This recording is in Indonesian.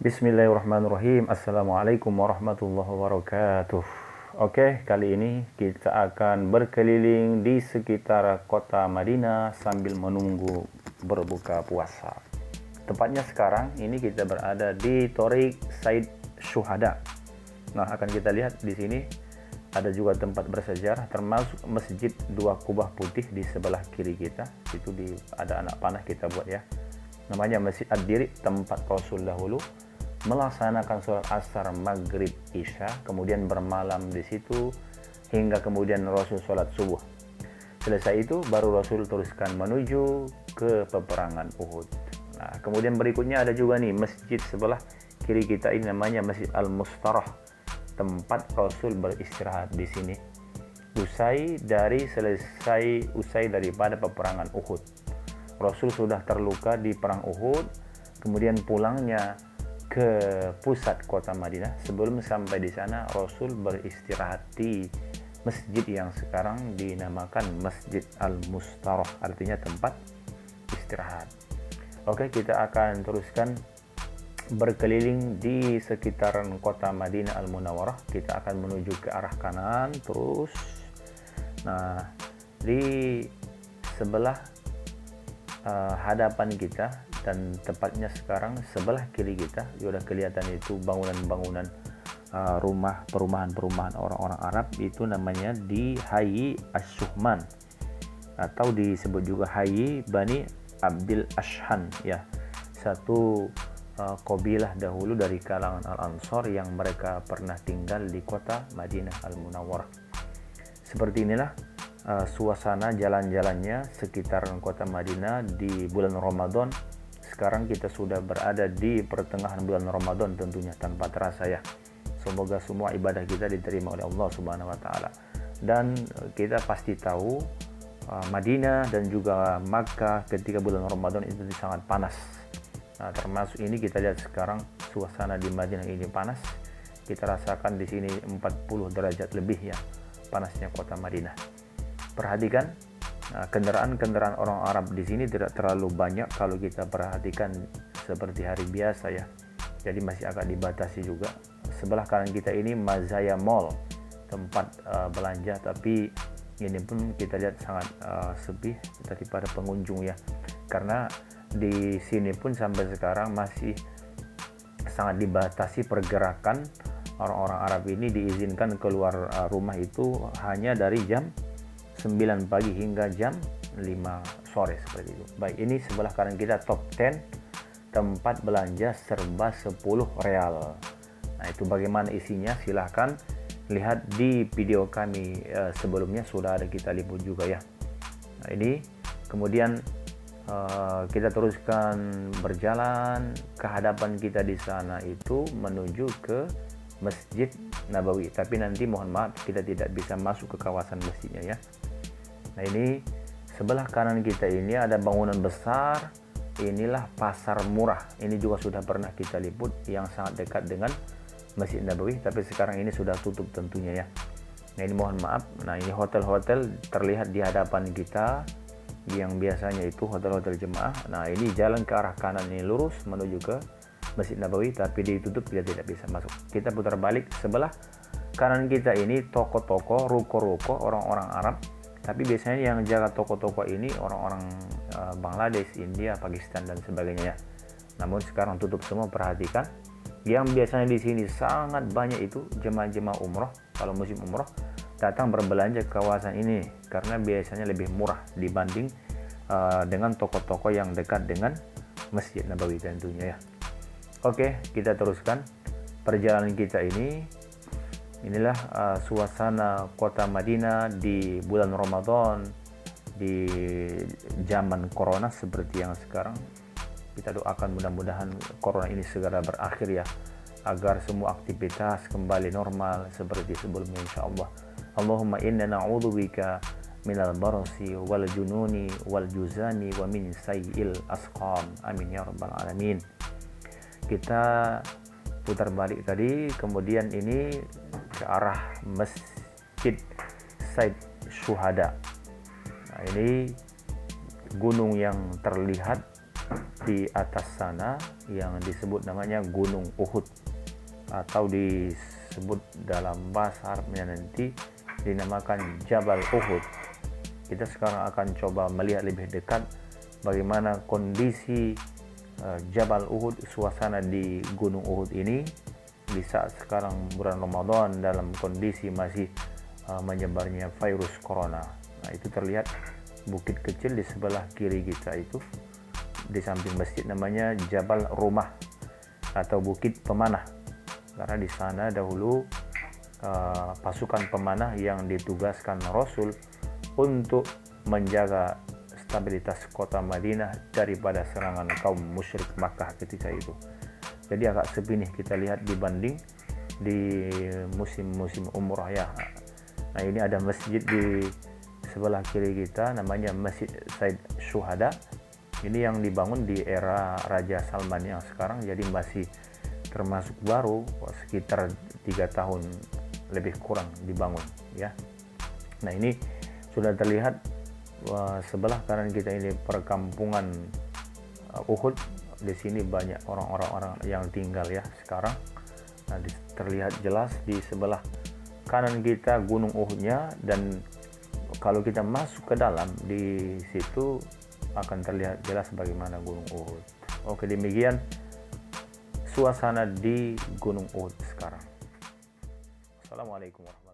Bismillahirrahmanirrahim. Assalamualaikum warahmatullahi wabarakatuh. Oke, kali ini kita akan berkeliling di sekitar kota Madinah sambil menunggu berbuka puasa. Tepatnya sekarang ini kita berada di Thoriq Said Syuhada. Nah, akan kita lihat di sini ada juga tempat bersejarah, termasuk masjid dua kubah putih di sebelah kiri kita. Itu ada anak panah kita buat ya. Namanya Masjid Ad-Diri, tempat Rasul dahulu melaksanakan sholat asar, maghrib, isya, kemudian bermalam di situ hingga kemudian Rasul sholat subuh. Selesai itu baru Rasul teruskan menuju ke peperangan Uhud. Nah, kemudian berikutnya ada juga nih masjid sebelah kiri kita ini namanya Masjid Al-Mustarah, tempat Rasul beristirahat di sini usai daripada peperangan Uhud. Rasul sudah terluka di perang Uhud, kemudian pulangnya ke pusat kota Madinah. Sebelum sampai di sana, Rasul beristirahat di masjid yang sekarang dinamakan Masjid Al-Mustarah, artinya tempat istirahat. Oke, kita akan teruskan berkeliling di sekitaran kota Madinah Al-Munawwarah. Kita akan menuju ke arah kanan terus. Nah, di sebelah hadapan kita dan tepatnya sekarang sebelah kiri kita sudah kelihatan itu bangunan-bangunan perumahan-perumahan orang-orang Arab. Itu namanya di Hayy Ash-Shuhman atau disebut juga Hayy Bani Abdil Ashhan ya, satu kabilah dahulu dari kalangan Al-Ansar yang mereka pernah tinggal di kota Madinah Al-Munawwarah. Seperti inilah suasana jalan-jalannya sekitaran kota Madinah di bulan Ramadan. Sekarang kita sudah berada di pertengahan bulan Ramadan, tentunya tanpa terasa ya. Semoga semua ibadah kita diterima oleh Allah Subhanahu wa taala. Dan kita pasti tahu Madinah dan juga Makkah ketika bulan Ramadan itu sangat panas. Nah, termasuk ini kita lihat sekarang suasana di Madinah ini panas. Kita rasakan di sini 40 derajat lebih ya panasnya kota Madinah. Perhatikan kendaraan-kendaraan orang Arab di sini tidak terlalu banyak kalau kita perhatikan seperti hari biasa ya. Jadi masih agak dibatasi juga. Sebelah kanan kita ini Mazaya Mall, tempat belanja, tapi ini pun kita lihat sangat sepi daripada pengunjung ya. Karena di sini pun sampai sekarang masih sangat dibatasi pergerakan orang-orang Arab ini. Diizinkan keluar rumah itu hanya dari jam 9 pagi hingga jam 5 sore seperti itu. Baik, ini sebelah kanan kita top 10 tempat belanja serba 10 real. Nah, itu bagaimana isinya silahkan lihat di video kami sebelumnya, sudah ada kita liput juga ya. Nah, ini kemudian kita teruskan berjalan ke hadapan kita di sana itu menuju ke Masjid Nabawi. Tapi nanti mohon maaf kita tidak bisa masuk ke kawasan masjidnya ya. Nah, ini sebelah kanan kita ini ada bangunan besar. Inilah pasar murah. Ini juga sudah pernah kita liput yang sangat dekat dengan Masjid Nabawi, tapi sekarang ini sudah tutup tentunya ya. Nah, ini mohon maaf. Nah, ini hotel-hotel terlihat di hadapan kita yang biasanya itu hotel-hotel jemaah. Nah, ini jalan ke arah kanan ini lurus menuju ke Masjid Nabawi, tapi ditutup, kita tidak bisa masuk. Kita putar balik, sebelah kanan kita ini toko-toko, ruko-ruko orang-orang Arab. Tapi biasanya yang jaga toko-toko ini orang-orang Bangladesh, India, Pakistan dan sebagainya ya. Namun sekarang tutup semua. Perhatikan, yang biasanya di sini sangat banyak itu jemaah-jemaah umroh. Kalau musim umroh datang berbelanja ke kawasan ini karena biasanya lebih murah dibanding dengan toko-toko yang dekat dengan Masjid Nabawi tentunya ya. Oke, kita teruskan perjalanan kita ini. Inilah suasana kota Madinah di bulan Ramadan di zaman corona seperti yang sekarang. Kita doakan mudah-mudahan corona ini segera berakhir ya, agar semua aktivitas kembali normal seperti sebelumnya insyaallah. Allahumma inna na'udzubika minal barasi wal jununi wal juzani wa min sayyi'il asqam. Amin ya rabbal alamin. Kita putar balik tadi, kemudian ini ke arah Masjid Said Syuhada. Nah, ini gunung yang terlihat di atas sana yang disebut namanya Gunung Uhud, atau disebut dalam bahasa Arabnya nanti dinamakan Jabal Uhud. Kita sekarang akan coba melihat lebih dekat bagaimana kondisi Jabal Uhud, suasana di Gunung Uhud ini di saat sekarang bulan Ramadan dalam kondisi masih menyebarnya virus corona. Nah, itu terlihat bukit kecil di sebelah kiri kita itu, di samping masjid, namanya Jabal Rumah atau Bukit Pemanah, karena di sana dahulu pasukan pemanah yang ditugaskan Rasul untuk menjaga stabilitas kota Madinah daripada serangan kaum musyrik Makkah ketika itu. Jadi agak sepi nih kita lihat dibanding di musim-musim umrah ya. Nah, ini ada masjid di sebelah kiri kita namanya Masjid Said Syuhada. Ini yang dibangun di era Raja Salman yang sekarang, jadi masih termasuk baru, sekitar 3 tahun lebih kurang dibangun ya. Nah, ini sudah terlihat sebelah kanan kita ini perkampungan Uhud. Di sini banyak orang-orang yang tinggal ya sekarang. Nah, terlihat jelas di sebelah kanan kita Gunung Uhudnya, dan kalau kita masuk ke dalam di situ akan terlihat jelas bagaimana Gunung Uhud. Oke, demikian suasana di Gunung Uhud sekarang. Assalamualaikum warahmatullahi wabarakatuh.